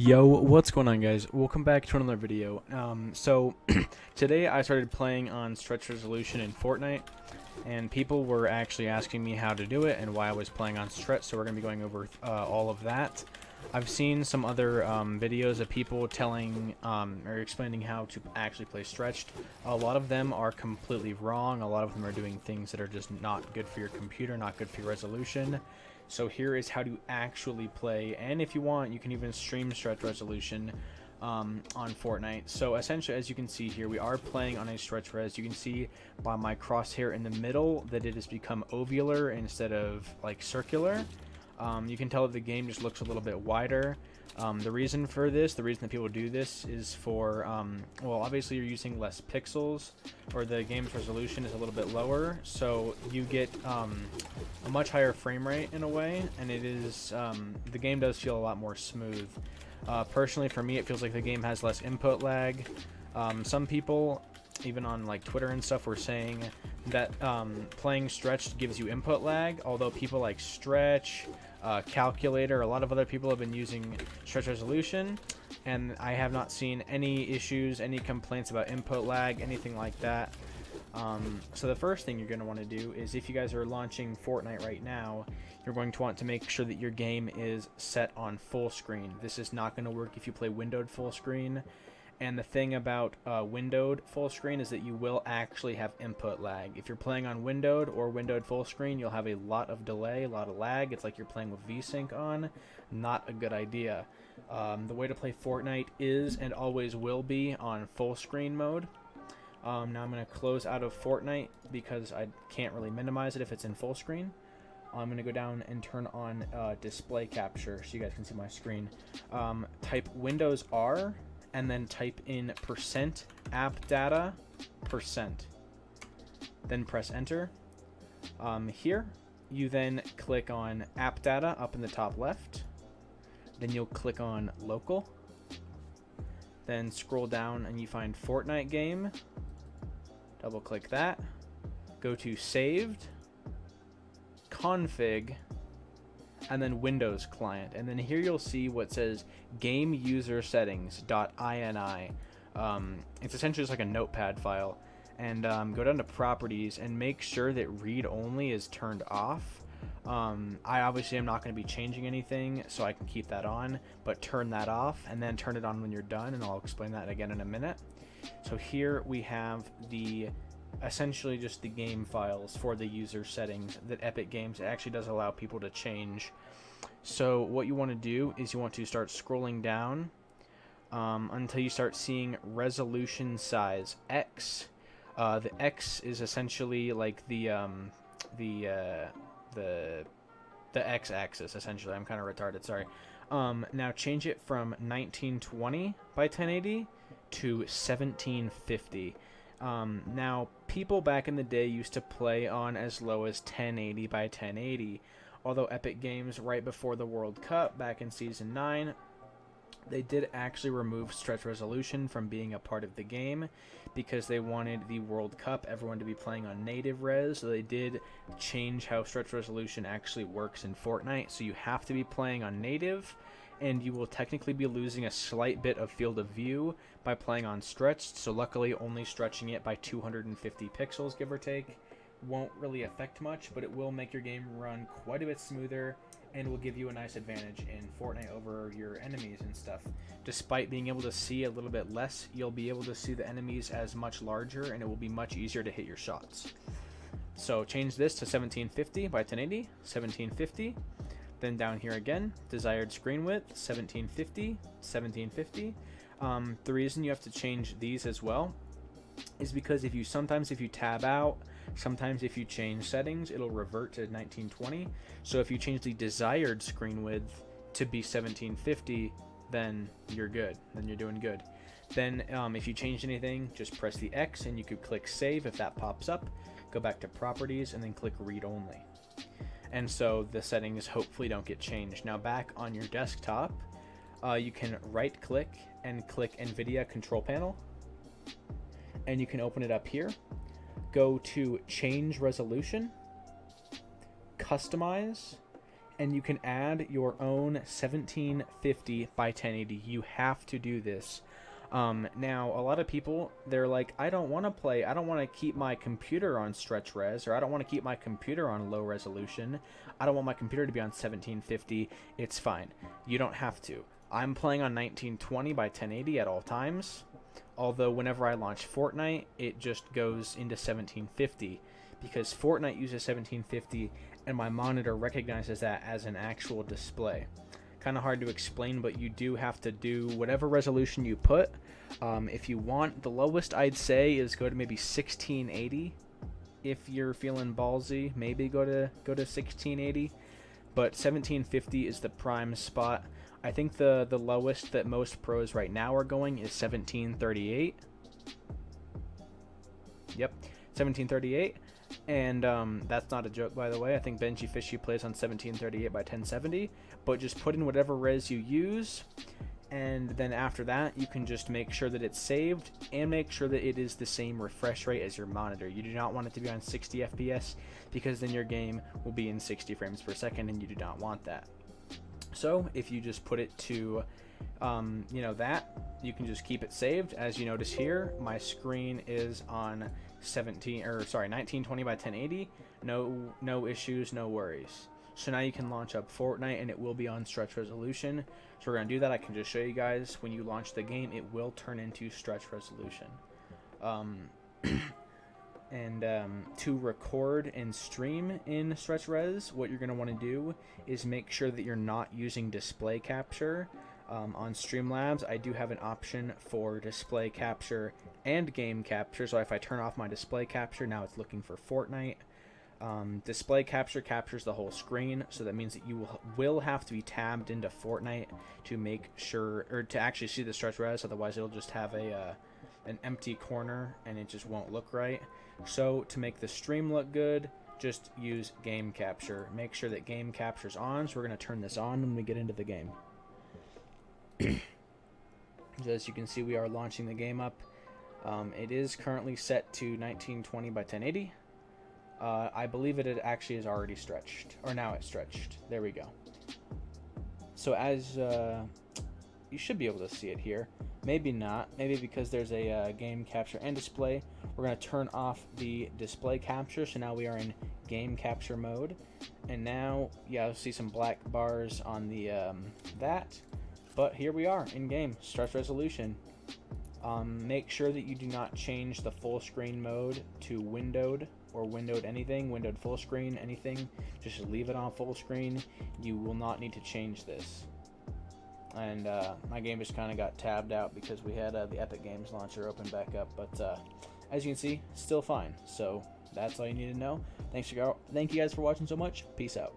Yo, what's going on, guys? Welcome back to another video. Today I started playing on stretch resolution in Fortnite, and people were actually asking me how to do it and why I was playing on stretch, so we're going to be going over all of that. I've seen some other videos of people telling or explaining how to actually play stretched. A lot of them are completely wrong. A lot of them are doing things that are just not good for your computer, not good for your resolution. So here is how to actually play, and if you want, you can even stream stretch resolution on Fortnite. So essentially, as you can see here, we are playing on a stretch res. You can see by my crosshair in the middle that it has become ovular instead of like circular. You can tell that the game just looks a little bit wider. The reason for this, the reason that people do this is for, well, obviously you're using less pixels, or the game's resolution is a little bit lower, so you get a much higher frame rate in a way, and it is, the game does feel a lot more smooth. Personally, for me, it feels like the game has less input lag. Some people, even on like Twitter and stuff, were saying that playing stretched gives you input lag, although people like Stretch, Calculator, a lot of other people have been using stretch resolution, and I have not seen any issues, any complaints about input lag, anything like that. So the first thing you're going to want to do is, if you guys are launching Fortnite right now, you're going to want to make sure that your game is set on full screen. This is not going to work if you play windowed full screen. And the thing about windowed full screen is that you will actually have input lag. If you're playing on windowed or windowed full screen, you'll have a lot of delay, a lot of lag. It's like you're playing with VSync on. Not a good idea. The way to play Fortnite is and always will be on full screen mode. Now I'm going to close out of Fortnite because I can't really minimize it if it's in full screen. I'm going to go down and turn on display capture so you guys can see my screen. Type Windows R and then type in %appdata%. Then press enter. Here, you then click on app data up in the top left. Then you'll click on local. Then scroll down and you find Fortnite game. Double click that. Go to saved, config, and then Windows client, and then here you'll see what says game user settings.ini. It's essentially just like a notepad file, and go down to properties and make sure that read only is turned off. I obviously am not going to be changing anything, so I can keep that on, but turn that off and then turn it on when you're done, and I'll explain that again in a minute. So here we have the essentially just the game files for the user settings that Epic Games actually does allow people to change. So what you want to do is you want to start scrolling down until you start seeing resolution size X. The X is essentially like the X-axis, essentially. I'm kind of retarded, sorry. Now change it from 1920 by 1080 to 1750. Now, people back in the day used to play on as low as 1080 by 1080, although Epic Games, right before the World Cup, back in Season 9, they did actually remove stretch resolution from being a part of the game because they wanted the World Cup, everyone to be playing on native res, so they did change how stretch resolution actually works in Fortnite, so you have to be playing on native, and you will technically be losing a slight bit of field of view by playing on stretched, so luckily only stretching it by 250 pixels, give or take, won't really affect much, but it will make your game run quite a bit smoother and will give you a nice advantage in Fortnite over your enemies and stuff. Despite being able to see a little bit less, you'll be able to see the enemies as much larger, and it will be much easier to hit your shots. So change this to 1750 by 1080, 1750. Then down here again, desired screen width, 1750, 1750. The reason you have to change these as well is because if you tab out, sometimes if you change settings, it'll revert to 1920. So if you change the desired screen width to be 1750, then you're good. Then you're doing good. Then if you change anything, just press the X and you could click save if that pops up. Go back to properties and then click read only. And so the settings hopefully don't get changed. Now back on your desktop, you can right click and click NVIDIA control panel, and you can open it up here. Go to change resolution, customize, and you can add your own 1750 by 1080. You have to do this. Now, a lot of people, they're like, I don't want to keep my computer on stretch res, or I don't want to keep my computer on low resolution. I don't want my computer to be on 1750. It's fine. You don't have to. I'm playing on 1920 by 1080 at all times, although whenever I launch Fortnite, it just goes into 1750, because Fortnite uses 1750, and my monitor recognizes that as an actual display. Kind of hard to explain, but you do have to do whatever resolution you put. If you want, the lowest I'd say is go to maybe 1680. If you're feeling ballsy, maybe go to 1680. But 1750 is the prime spot. I think the lowest that most pros right now are going is 1738. Yep, 1738. And that's not a joke, by the way. I think BenjyFishy plays on 1738 by 1070. But just put in whatever res you use, and then after that, you can just make sure that it's saved and make sure that it is the same refresh rate as your monitor. You do not want it to be on 60 FPS, because then your game will be in 60 frames per second, and you do not want that. So if you just put it to that, you can just keep it saved. As you notice here, my screen is on 1920 by 1080. No issues, no worries. So now you can launch up Fortnite, and it will be on stretch resolution. So we're going to do that. I can just show you guys. When you launch the game, it will turn into stretch resolution. To record and stream in stretch res, what you're going to want to do is make sure that you're not using display capture. On Streamlabs, I do have an option for display capture and game capture. So if I turn off my display capture, now it's looking for Fortnite. Display capture captures the whole screen, so that means that you will have to be tabbed into Fortnite to make sure, or to actually see the stretch res. Otherwise, it'll just have an empty corner, and it just won't look right. So to make the stream look good, just use game capture. Make sure that game capture's on. So we're going to turn this on when we get into the game. So as you can see, we are launching the game up. It is currently set to 1920 by 1080. I believe it actually is already stretched, or now it's stretched. There we go. So as you should be able to see it here. Maybe not. Maybe because there's a game capture and display. We're going to turn off the display capture. So now we are in game capture mode. And now, yeah, you'll see some black bars on the that. But here we are in game, stretch resolution. Make sure that you do not change the full screen mode to windowed or windowed anything, windowed full screen, anything. Just leave it on full screen. You will not need to change this. And my game just kind of got tabbed out because we had the Epic Games launcher open back up. But as you can see, still fine. So that's all you need to know. Thank you guys for watching so much. Peace out.